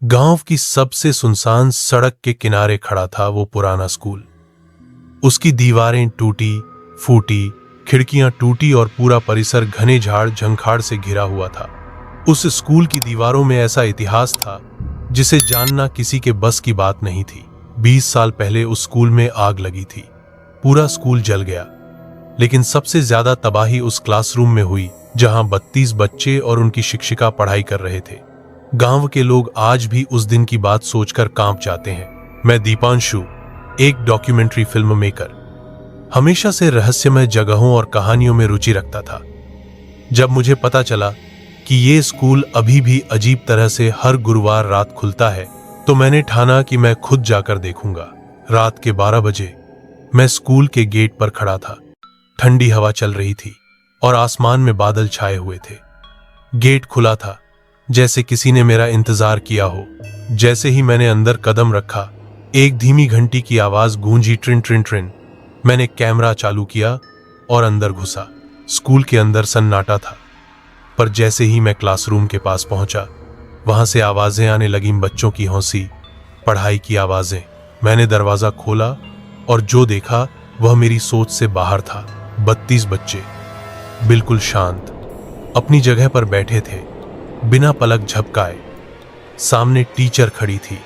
गांव की सबसे सुनसान सड़क के किनारे खड़ा था वो पुराना स्कूल। उसकी दीवारें टूटी फूटी, खिड़कियां टूटी और पूरा परिसर घने झाड़ झंखाड़ से घिरा हुआ था। उस स्कूल की दीवारों में ऐसा इतिहास था जिसे जानना किसी के बस की बात नहीं थी। 20 साल पहले उस स्कूल में आग लगी थी। पूरा स्कूल जल गया, लेकिन सबसे ज्यादा तबाही उस क्लासरूम में हुई जहां 32 बच्चे और उनकी शिक्षिका पढ़ाई कर रहे थे। गांव के लोग आज भी उस दिन की बात सोचकर कांप जाते हैं। मैं दीपांशु, एक डॉक्यूमेंट्री फिल्म मेकर, हमेशा से रहस्यमय जगहों और कहानियों में रुचि रखता था। जब मुझे पता चला कि ये स्कूल अभी भी अजीब तरह से हर गुरुवार रात खुलता है, तो मैंने ठाना कि मैं खुद जाकर देखूंगा। रात के 12 बजे मैं स्कूल के गेट पर खड़ा था। ठंडी हवा चल रही थी और आसमान में बादल छाए हुए थे। गेट खुला था, जैसे किसी ने मेरा इंतजार किया हो। जैसे ही मैंने अंदर कदम रखा, एक धीमी घंटी की आवाज गूंजी, ट्रिन ट्रिन ट्रिन। मैंने कैमरा चालू किया और अंदर घुसा। स्कूल के अंदर सन्नाटा था, पर जैसे ही मैं क्लासरूम के पास पहुंचा, वहां से आवाजें आने लगीं, बच्चों की हंसी, पढ़ाई की आवाजें। मैंने दरवाजा खोला और जो देखा वह मेरी सोच से बाहर था। 32 बच्चे बिल्कुल शांत अपनी जगह पर बैठे थे, बिना पलक झपकाए। सामने टीचर खड़ी थी।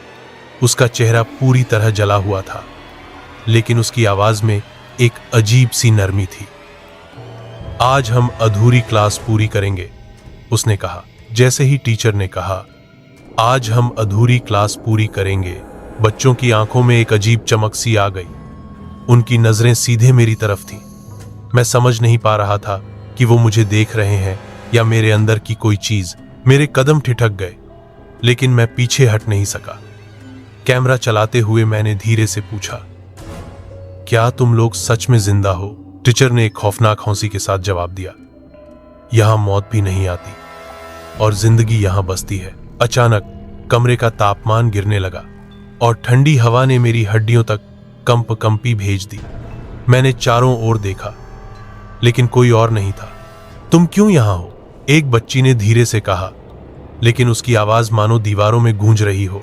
उसका चेहरा पूरी तरह जला हुआ था, लेकिन उसकी आवाज में एक अजीब सी नरमी थी। आज हम अधूरी क्लास पूरी करेंगे, उसने कहा। जैसे ही टीचर ने कहा, आज हम अधूरी क्लास पूरी करेंगे, बच्चों की आंखों में एक अजीब चमक सी आ गई। उनकी नजरें सीधे मेरी तरफ थीं। मैं समझ नहीं पा रहा था कि वो मुझे देख रहे हैं या मेरे अंदर की कोई चीज। मेरे कदम ठिठक गए, लेकिन मैं पीछे हट नहीं सका। कैमरा चलाते हुए मैंने धीरे से पूछा, क्या तुम लोग सच में जिंदा हो? टीचर ने एक खौफनाक हंसी के साथ जवाब दिया, यहां मौत भी नहीं आती और जिंदगी यहां बसती है। अचानक कमरे का तापमान गिरने लगा और ठंडी हवा ने मेरी हड्डियों तक कंपी भेज दी। मैंने चारों ओर देखा, लेकिन कोई और नहीं था। तुम क्यों यहां हो? एक बच्ची ने धीरे से कहा, लेकिन उसकी आवाज मानो दीवारों में गूंज रही हो।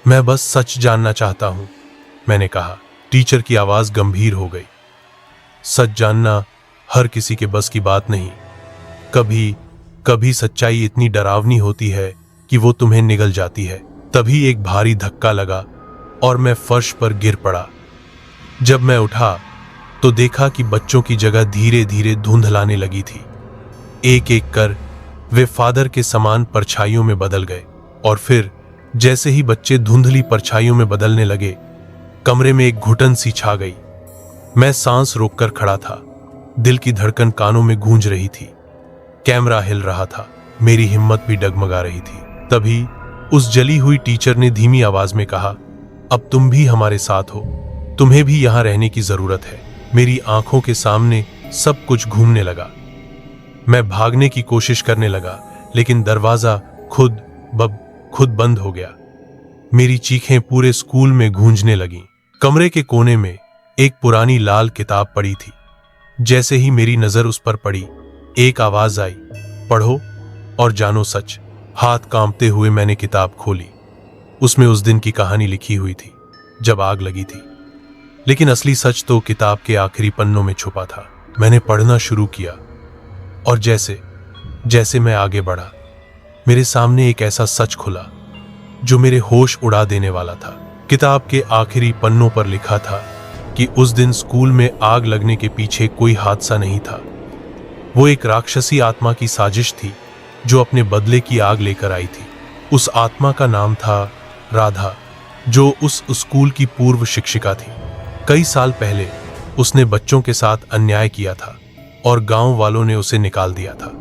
मैं बस सच जानना चाहता हूं, मैंने कहा। टीचर की आवाज गंभीर हो गई। सच जानना हर किसी के बस की बात नहीं। कभी कभी सच्चाई इतनी डरावनी होती है कि वो तुम्हें निगल जाती है। तभी एक भारी धक्का लगा और मैं फर्श पर गिर पड़ा। जब मैं उठा तो देखा कि बच्चों की जगह धीरे धीरे धुंधलाने लगी थी। एक एक कर वे फादर के समान परछाइयों में बदल गए, और फिर जैसे ही बच्चे धुंधली परछाइयों में बदलने लगे, कमरे में एक घुटन सी छा गई। मैं सांस रोककर खड़ा था। दिल की धड़कन कानों में गूंज रही थी। कैमरा हिल रहा था, मेरी हिम्मत भी डगमगा रही थी। तभी उस जली हुई टीचर ने धीमी आवाज में कहा, अब तुम भी हमारे साथ हो, तुम्हें भी यहां रहने की जरूरत है। मेरी आंखों के सामने सब कुछ घूमने लगा। मैं भागने की कोशिश करने लगा, लेकिन दरवाजा खुद बंद हो गया। मेरी चीखें पूरे स्कूल में गूंजने लगीं। कमरे के कोने में एक पुरानी लाल किताब पड़ी थी। जैसे ही मेरी नजर उस पर पड़ी, एक आवाज आई, पढ़ो और जानो सच। हाथ कांपते हुए मैंने किताब खोली। उसमें उस दिन की कहानी लिखी हुई थी जब आग लगी थी, लेकिन असली सच तो किताब के आखिरी पन्नों में छुपा था। मैंने पढ़ना शुरू किया और जैसे जैसे मैं आगे बढ़ा, मेरे सामने एक ऐसा सच खुला जो मेरे होश उड़ा देने वाला था। किताब के आखिरी पन्नों पर लिखा था कि उस दिन स्कूल में आग लगने के पीछे कोई हादसा नहीं था। वो एक राक्षसी आत्मा की साजिश थी जो अपने बदले की आग लेकर आई थी। उस आत्मा का नाम था राधा, जो उस स्कूल की पूर्व शिक्षिका थी। कई साल पहले उसने बच्चों के साथ अन्याय किया था और गांव वालों ने उसे निकाल दिया था,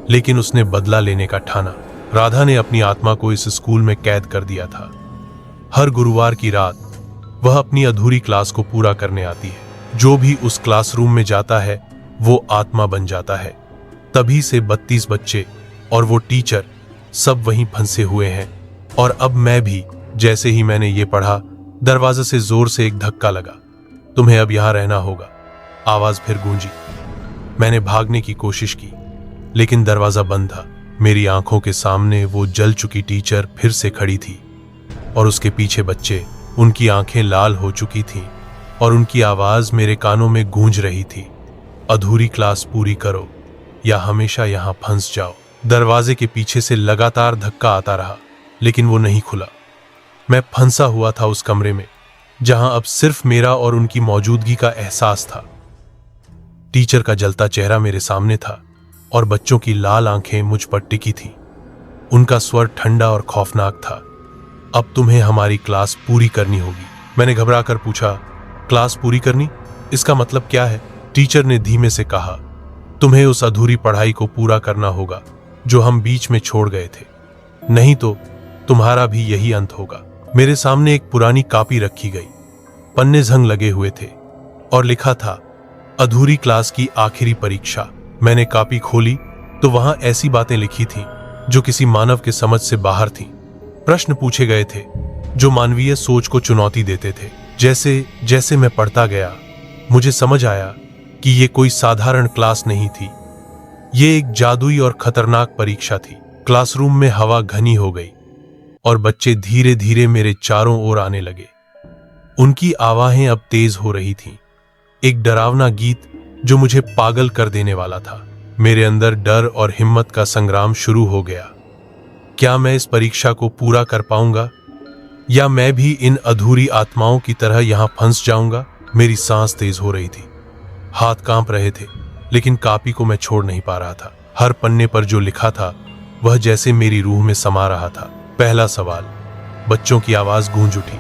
लेकिन उसने बदला लेने का ठाना। राधा ने अपनी आत्मा को इस स्कूल में कैद कर दिया था। हर गुरुवार की रात वह अपनी अधूरी क्लास को पूरा करने आती है। जो भी उस क्लासरूम में जाता है वो आत्मा बन जाता है। तभी से 32 बच्चे और वो टीचर सब वहीं फंसे हुए हैं। और अब मैं भी। जैसे ही मैंने ये पढ़ा, दरवाजे से जोर से एक धक्का लगा। तुम्हें अब यहां रहना होगा, आवाज फिर गूंजी। मैंने भागने की कोशिश की, लेकिन दरवाजा बंद था। मेरी आंखों के सामने वो जल चुकी टीचर फिर से खड़ी थी और उसके पीछे बच्चे। उनकी आंखें लाल हो चुकी थीं और उनकी आवाज मेरे कानों में गूंज रही थी, अधूरी क्लास पूरी करो या हमेशा यहां फंस जाओ। दरवाजे के पीछे से लगातार धक्का आता रहा, लेकिन वो नहीं खुला। मैं फंसा हुआ था उस कमरे में, जहां अब सिर्फ मेरा और उनकी मौजूदगी का एहसास था। टीचर का जलता चेहरा मेरे सामने था और बच्चों की लाल आंखें मुझ पर टिकी थीं। उनका स्वर ठंडा और खौफनाक था। अब तुम्हें हमारी क्लास पूरी करनी होगी। मैंने घबराकर पूछा, क्लास पूरी करनी? इसका मतलब क्या है? टीचर ने धीमे से कहा, तुम्हें उस अधूरी पढ़ाई को पूरा करना होगा जो हम बीच में छोड़ गए थे, नहीं तो तुम्हारा भी यही अंत होगा। मेरे सामने एक पुरानी कॉपी रखी गई, पन्ने जंग लगे हुए थे और लिखा था, अधूरी क्लास की आखिरी परीक्षा। मैंने कॉपी खोली तो वहां ऐसी बातें लिखी थीं जो किसी मानव के समझ से बाहर थीं। प्रश्न पूछे गए थे जो मानवीय सोच को चुनौती देते थे। जैसे जैसे मैं पढ़ता गया, मुझे समझ आया कि ये कोई साधारण क्लास नहीं थी, ये एक जादुई और खतरनाक परीक्षा थी। क्लासरूम में हवा घनी हो गई और बच्चे धीरे धीरे मेरे चारों ओर आने लगे। उनकी आवाज़ें अब तेज हो रही थीं, एक डरावना गीत जो मुझे पागल कर देने वाला था। मेरे अंदर डर और हिम्मत का संग्राम शुरू हो गया। क्या मैं इस परीक्षा को पूरा कर पाऊंगा या मैं भी इन अधूरी आत्माओं की तरह यहां फंस जाऊंगा? मेरी सांस तेज हो रही थी, हाथ कांप रहे थे, लेकिन कॉपी को मैं छोड़ नहीं पा रहा था। हर पन्ने पर जो लिखा था वह जैसे मेरी रूह में समा रहा था। पहला सवाल। बच्चों की आवाज गूंज उठी,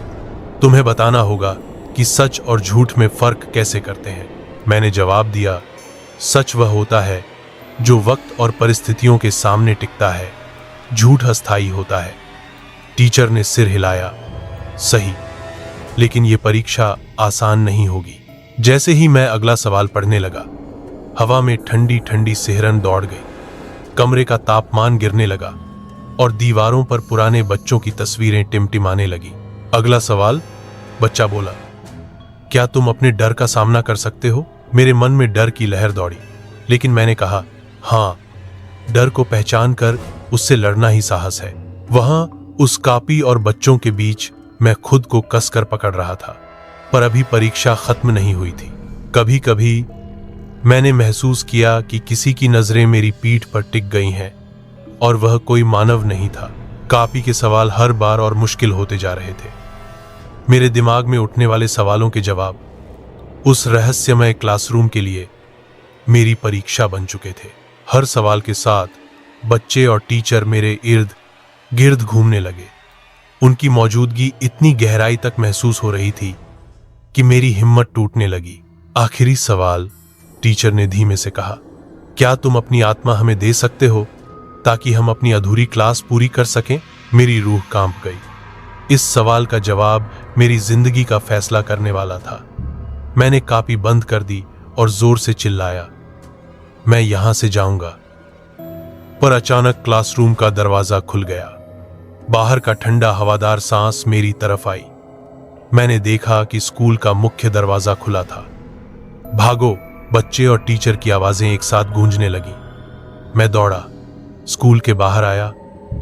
तुम्हें बताना होगा कि सच और झूठ में फर्क कैसे करते हैं। मैंने जवाब दिया, सच वह होता है जो वक्त और परिस्थितियों के सामने टिकता है, झूठ अस्थायी होता है। टीचर ने सिर हिलाया, सही, लेकिन यह परीक्षा आसान नहीं होगी। जैसे ही मैं अगला सवाल पढ़ने लगा, हवा में ठंडी ठंडी सिहरन दौड़ गई, कमरे का तापमान गिरने लगा और दीवारों पर पुराने बच्चों की तस्वीरें टिमटिमाने लगी। अगला सवाल, बच्चा बोला, क्या तुम अपने डर का सामना कर सकते हो? मेरे मन में डर की लहर दौड़ी, लेकिन मैंने कहा, हाँ, डर को पहचान कर उससे लड़ना ही साहस है। वहां उस कॉपी और बच्चों के बीच मैं खुद को कसकर पकड़ रहा था, पर अभी परीक्षा खत्म नहीं हुई थी। कभी कभी मैंने महसूस किया कि किसी की नजरें मेरी पीठ पर टिक गई हैं और वह कोई मानव नहीं था। कॉपी के सवाल हर बार और मुश्किल होते जा रहे थे। मेरे दिमाग में उठने वाले सवालों के जवाब उस रहस्यमय क्लासरूम के लिए मेरी परीक्षा बन चुके थे। हर सवाल के साथ बच्चे और टीचर मेरे इर्द गिर्द घूमने लगे। उनकी मौजूदगी इतनी गहराई तक महसूस हो रही थी कि मेरी हिम्मत टूटने लगी। आखिरी सवाल, टीचर ने धीमे से कहा, क्या तुम अपनी आत्मा हमें दे सकते हो ताकि हम अपनी अधूरी क्लास पूरी कर सकें? मेरी रूह कांप गई। इस सवाल का जवाब मेरी जिंदगी का फैसला करने वाला था। मैंने कॉपी बंद कर दी और जोर से चिल्लाया, मैं यहां से जाऊंगा। पर अचानक क्लासरूम का दरवाजा खुल गया। बाहर का ठंडा हवादार सांस मेरी तरफ आई। मैंने देखा कि स्कूल का मुख्य दरवाजा खुला था। भागो, बच्चे और टीचर की आवाजें एक साथ गूंजने लगी। मैं दौड़ा, स्कूल के बाहर आया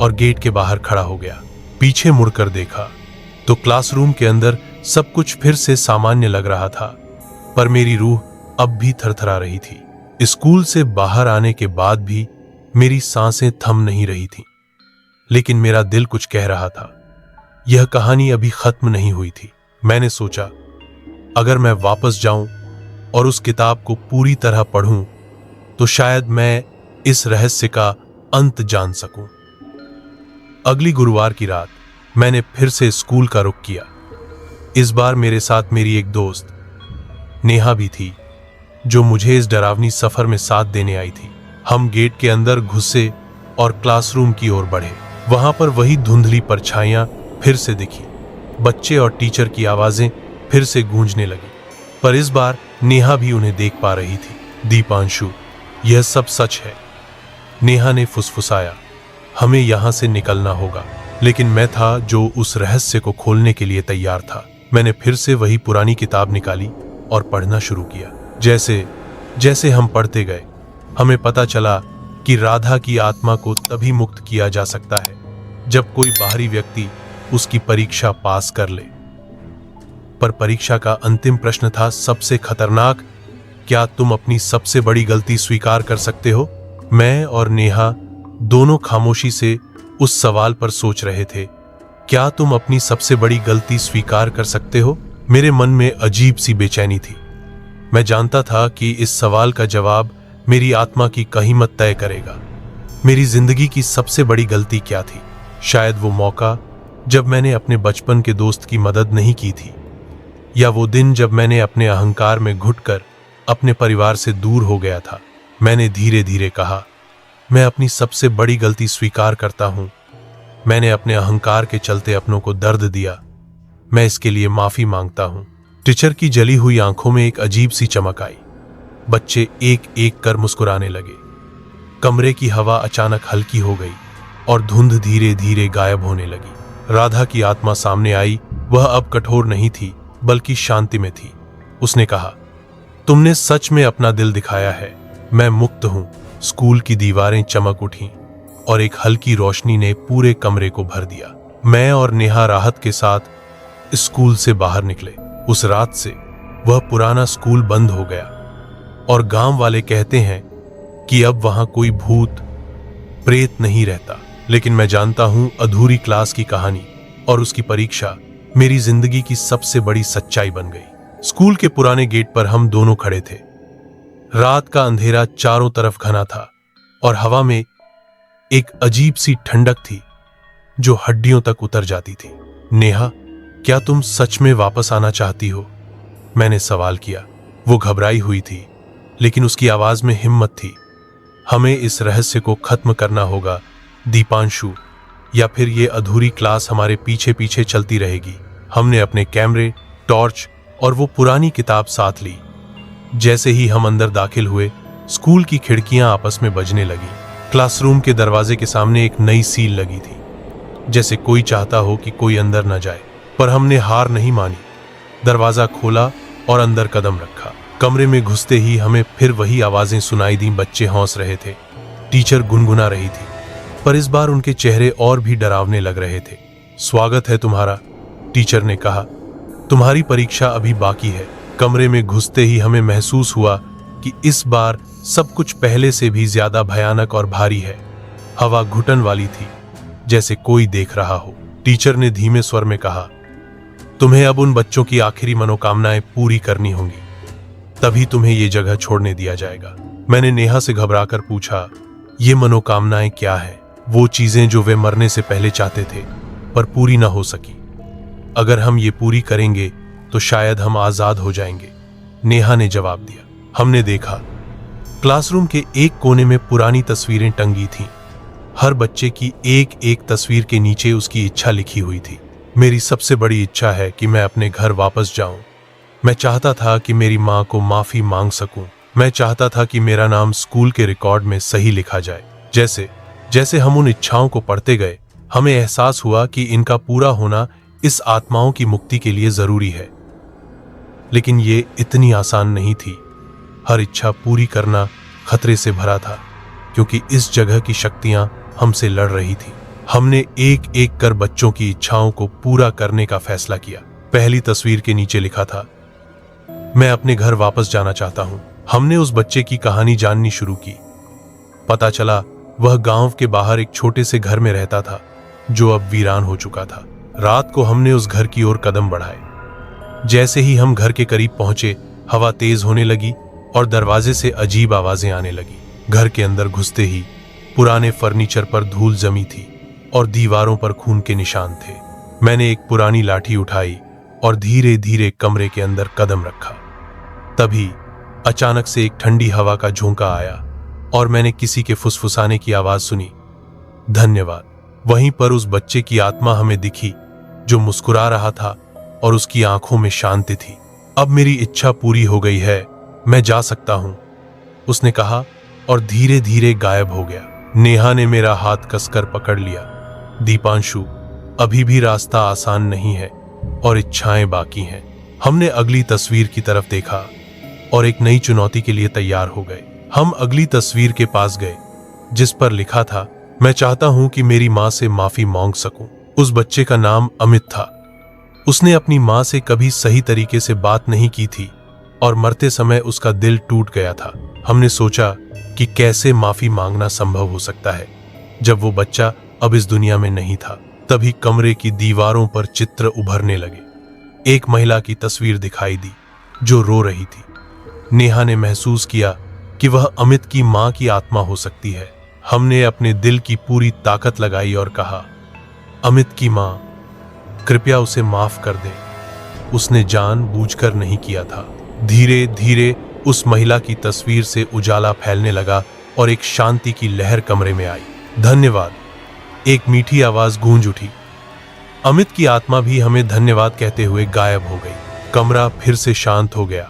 और गेट के बाहर खड़ा हो गया। पीछे मुड़कर देखा तो क्लासरूम के अंदर सब कुछ फिर से सामान्य लग रहा था, पर मेरी रूह अब भी थरथरा रही थी। स्कूल से बाहर आने के बाद भी मेरी सांसें थम नहीं रही थीं, लेकिन मेरा दिल कुछ कह रहा था। यह कहानी अभी खत्म नहीं हुई थी। मैंने सोचा, अगर मैं वापस जाऊं और उस किताब को पूरी तरह पढ़ूं, तो शायद मैं इस रहस्य का अंत जान सकूं। अगली गुरुवार की रात मैंने फिर से स्कूल का रुख किया। इस बार मेरे साथ मेरी एक दोस्त नेहा भी थी, जो मुझे इस डरावनी सफर में साथ देने आई थी। हम गेट के अंदर घुसे और क्लासरूम की ओर बढ़े। वहां पर वही धुंधली परछाइयां फिर से दिखी। बच्चे और टीचर की आवाजें फिर से गूंजने लगी, पर इस बार नेहा भी उन्हें देख पा रही थी। दीपांशु, यह सब सच है, नेहा ने फुसफुसाया। हमें यहां से निकलना होगा। लेकिन मैं था जो उस रहस्य को खोलने के लिए तैयार था। मैंने फिर से वही पुरानी किताब निकाली और पढ़ना शुरू किया। जैसे जैसे हम पढ़ते गए हमें पता चला कि राधा की आत्मा को तभी मुक्त किया जा सकता है जब कोई बाहरी व्यक्ति उसकी परीक्षा पास कर ले। पर परीक्षा का अंतिम प्रश्न था सबसे खतरनाक, क्या तुम अपनी सबसे बड़ी गलती स्वीकार कर सकते हो? मैं और नेहा दोनों खामोशी से उस सवाल पर सोच रहे थे। क्या तुम अपनी सबसे बड़ी गलती स्वीकार कर सकते हो? मेरे मन में अजीब सी बेचैनी थी। मैं जानता था कि इस सवाल का जवाब मेरी आत्मा की कीमत तय करेगा। मेरी जिंदगी की सबसे बड़ी गलती क्या थी? शायद वो मौका जब मैंने अपने बचपन के दोस्त की मदद नहीं की थी, या वो दिन जब मैंने अपने अहंकार में घुटकर अपने परिवार से दूर हो गया था। मैंने धीरे धीरे कहा, मैं अपनी सबसे बड़ी गलती स्वीकार करता हूं। मैंने अपने अहंकार के चलते अपनों को दर्द दिया। मैं इसके लिए माफी मांगता हूं। टीचर की जली हुई आंखों में एक अजीब सी चमक आई। बच्चे एक एक कर मुस्कुराने लगे। कमरे की हवा अचानक हल्की हो गई और धुंध धीरे धीरे गायब होने लगी। राधा की आत्मा सामने आई। वह अब कठोर नहीं थी बल्कि शांति में थी। उसने कहा, तुमने सच में अपना दिल दिखाया है। मैं मुक्त हूं। स्कूल की दीवारें चमक उठीं और एक हल्की रोशनी ने पूरे कमरे को भर दिया। मैं और नेहा राहत के साथ स्कूल से बाहर निकले। उस रात से वह पुराना स्कूल बंद हो गया और गांव वाले कहते हैं कि अब वहां कोई भूत प्रेत नहीं रहता। लेकिन मैं जानता हूं, अधूरी क्लास की कहानी और उसकी परीक्षा मेरी जिंदगी की सबसे बड़ी सच्चाई बन गई। स्कूल के पुराने गेट पर हम दोनों खड़े थे। रात का अंधेरा चारों तरफ घना था और हवा में एक अजीब सी ठंडक थी जो हड्डियों तक उतर जाती थी। नेहा, क्या तुम सच में वापस आना चाहती हो? मैंने सवाल किया। वो घबराई हुई थी लेकिन उसकी आवाज में हिम्मत थी। हमें इस रहस्य को खत्म करना होगा दीपांशु, या फिर ये अधूरी क्लास हमारे पीछे पीछे चलती रहेगी। हमने अपने कैमरे, टॉर्च और वो पुरानी किताब साथ ली। जैसे ही हम अंदर दाखिल हुए, स्कूल की खिड़कियां आपस में बजने लगी। क्लासरूम के दरवाजे के सामने एक नई सील लगी थी, जैसे कोई चाहता हो कि कोई अंदर न जाए। पर हमने हार नहीं मानी। दरवाजा खोला और अंदर कदम रखा। कमरे में घुसते ही हमें फिर वही आवाजें सुनाई दी। बच्चे हंस रहे थे, टीचर गुनगुना रही थी, पर इस बार उनके चेहरे और भी डरावने लग रहे थे। स्वागत है तुम्हारा, टीचर ने कहा। तुम्हारी परीक्षा अभी बाकी है। कमरे में घुसते ही हमें महसूस हुआ कि इस बार सब कुछ पहले से भी ज्यादा भयानक और भारी है। हवा घुटन वाली थी, जैसे कोई देख रहा हो। टीचर ने धीमे स्वर में कहा, तुम्हें अब उन बच्चों की आखिरी मनोकामनाएं पूरी करनी होंगी, तभी तुम्हें ये जगह छोड़ने दिया जाएगा। मैंने नेहा से घबराकर पूछा, ये मनोकामनाएं क्या है? वो चीजें जो वे मरने से पहले चाहते थे पर पूरी ना हो सकी। अगर हम ये पूरी करेंगे तो शायद हम आजाद हो जाएंगे, नेहा ने जवाब दिया। हमने देखा, क्लासरूम के एक कोने में पुरानी तस्वीरें टंगी थीं। हर बच्चे की एक एक तस्वीर के नीचे उसकी इच्छा लिखी हुई थी। मेरी सबसे बड़ी इच्छा है कि मैं अपने घर वापस जाऊं। मैं चाहता था कि मेरी मां को माफी मांग सकूं। मैं चाहता था कि मेरा नाम स्कूल के रिकॉर्ड में सही लिखा जाए। जैसे जैसे हम उन इच्छाओं को पढ़ते गए, हमें एहसास हुआ कि इनका पूरा होना इस आत्माओं की मुक्ति के लिए जरूरी है। लेकिन ये इतनी आसान नहीं थी। हर इच्छा पूरी करना खतरे से भरा था, क्योंकि इस जगह की शक्तियां हमसे लड़ रही थी। हमने एक एक कर बच्चों की इच्छाओं को पूरा करने का फैसला किया। पहली तस्वीर के नीचे लिखा था, मैं अपने घर वापस जाना चाहता हूं। हमने उस बच्चे की कहानी जाननी शुरू की। पता चला वह गांव के बाहर एक छोटे से घर में रहता था जो अब वीरान हो चुका था। रात को हमने उस घर की ओर कदम बढ़ाए। जैसे ही हम घर के करीब पहुंचे, हवा तेज होने लगी और दरवाजे से अजीब आवाजें आने लगी। घर के अंदर घुसते ही पुराने फर्नीचर पर धूल जमी थी और दीवारों पर खून के निशान थे। मैंने एक पुरानी लाठी उठाई और धीरे धीरे कमरे के अंदर कदम रखा। तभी अचानक से एक ठंडी हवा का झोंका आया और मैंने किसी के फुसफुसाने की आवाज सुनी, धन्यवाद। वहीं पर उस बच्चे की आत्मा हमें दिखी जो मुस्कुरा रहा था और उसकी आंखों में शांति थी। अब मेरी इच्छा पूरी हो गई है, मैं जा सकता हूं, उसने कहा और धीरे धीरे गायब हो गया। नेहा ने मेरा हाथ कसकर पकड़ लिया। दीपांशु, अभी भी रास्ता आसान नहीं है और इच्छाएं बाकी हैं। हमने अगली तस्वीर की तरफ देखा। और एक नई चुनौती के लिए तैयार हो गए। हम अगली तस्वीर के पास गए जिस पर लिखा था, मैं चाहता हूं कि मेरी मां से माफी मांग सकूं। उस बच्चे का नाम अमित था। उसने अपनी मां से कभी सही तरीके से बात नहीं की थी और मरते समय उसका दिल टूट गया था। हमने सोचा कि कैसे माफी मांगना संभव हो सकता है जब वो बच्चा अब इस दुनिया में नहीं था। तभी कमरे की दीवारों पर चित्र उभरने लगे। एक महिला की तस्वीर दिखाई दी जो रो रही थी। नेहा ने महसूस किया कि वह अमित की मां की आत्मा हो सकती है। हमने अपने दिल की पूरी ताकत लगाई और कहा, अमित की मां, कृपया उसे माफ कर दे, उसने जानबूझकर नहीं किया था। धीरे धीरे उस महिला की तस्वीर से उजाला फैलने लगा और एक शांति की लहर कमरे में आई। धन्यवाद, एक मीठी आवाज गूंज उठी। अमित की आत्मा भी हमें धन्यवाद कहते हुए गायब हो गई। कमरा फिर से शांत हो गया,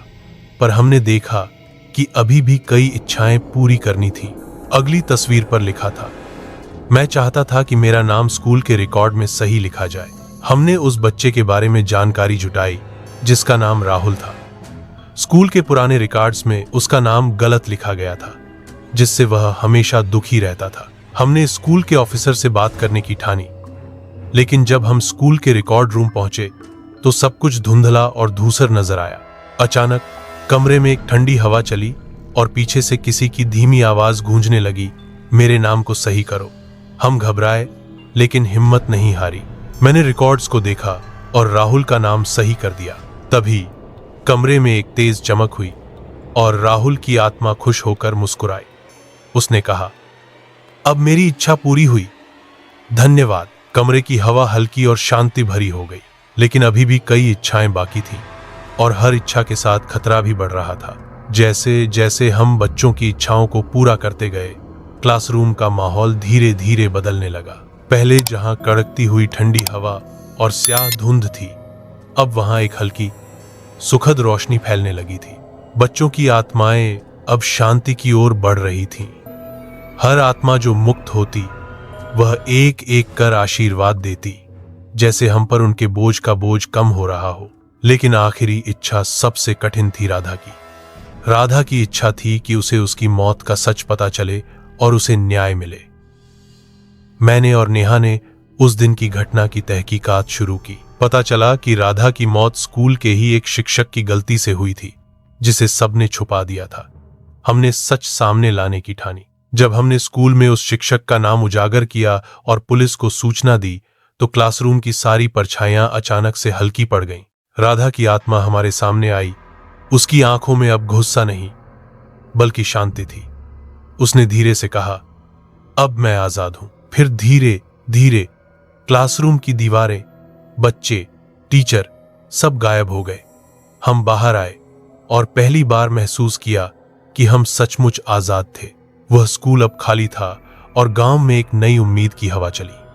पर हमने देखा कि अभी भी कई इच्छाएं पूरी करनी थी। अगली तस्वीर पर लिखा था, मैं चाहता था कि मेरा नाम स्कूल के रिकॉर्ड में सही लिखा जाए। हमने उस बच्चे के बारे में जानकारी जुटाई जिसका नाम राहुल था। स्कूल के पुराने रिकॉर्ड्स में उसका नाम गलत लिखा गया था, जिससे वह हमेशा दुखी रहता था। हमने स्कूल के ऑफिसर से बात करने की ठानी, लेकिन जब हम स्कूल के रिकॉर्ड रूम पहुंचे तो सब कुछ धुंधला और धूसर नजर आया। अचानक कमरे में एक ठंडी हवा चली और पीछे से किसी की धीमी आवाज गूंजने लगी, मेरे नाम को सही करो। हम घबराए लेकिन हिम्मत नहीं हारी। मैंने रिकॉर्ड्स को देखा और राहुल का नाम सही कर दिया। तभी कमरे में एक तेज चमक हुई और राहुल की आत्मा खुश होकर मुस्कुराई। उसने कहा, अब मेरी इच्छा पूरी हुई, धन्यवाद। कमरे की हवा हल्की और शांति भरी हो गई, लेकिन अभी भी कई इच्छाएं बाकी थीं और हर इच्छा के साथ खतरा भी बढ़ रहा था। जैसे जैसे हम बच्चों की इच्छाओं को पूरा करते गए, क्लासरूम का माहौल धीरे धीरे बदलने लगा। पहले जहां कड़कती हुई ठंडी हवा और स्याह धुंध थी, अब वहां एक हल्की सुखद रोशनी फैलने लगी थी। बच्चों की आत्माएं अब शांति की ओर बढ़ रही थीं। हर आत्मा जो मुक्त होती, वह एक एक कर आशीर्वाद देती, जैसे हम पर उनके बोझ का बोझ कम हो रहा हो। लेकिन आखिरी इच्छा सबसे कठिन थी राधा की। राधा की इच्छा थी कि उसे उसकी मौत का सच पता चले और उसे न्याय मिले। मैंने और नेहा ने उस दिन की घटना की तहकीकात शुरू की। पता चला कि राधा की मौत स्कूल के ही एक शिक्षक की गलती से हुई थी, जिसे सबने छुपा दिया था। हमने सच सामने लाने की ठानी। जब हमने स्कूल में उस शिक्षक का नाम उजागर किया और पुलिस को सूचना दी, तो क्लासरूम की सारी परछाइयां अचानक से हल्की पड़ गईं। राधा की आत्मा हमारे सामने आई। उसकी आंखों में अब गुस्सा नहीं, बल्कि शांति थी। उसने धीरे से कहा, अब मैं आजाद हूं। फिर धीरे धीरे क्लासरूम की दीवारें, बच्चे, टीचर सब गायब हो गए। हम बाहर आए और पहली बार महसूस किया कि हम सचमुच आजाद थे। वह स्कूल अब खाली था और गांव में एक नई उम्मीद की हवा चली।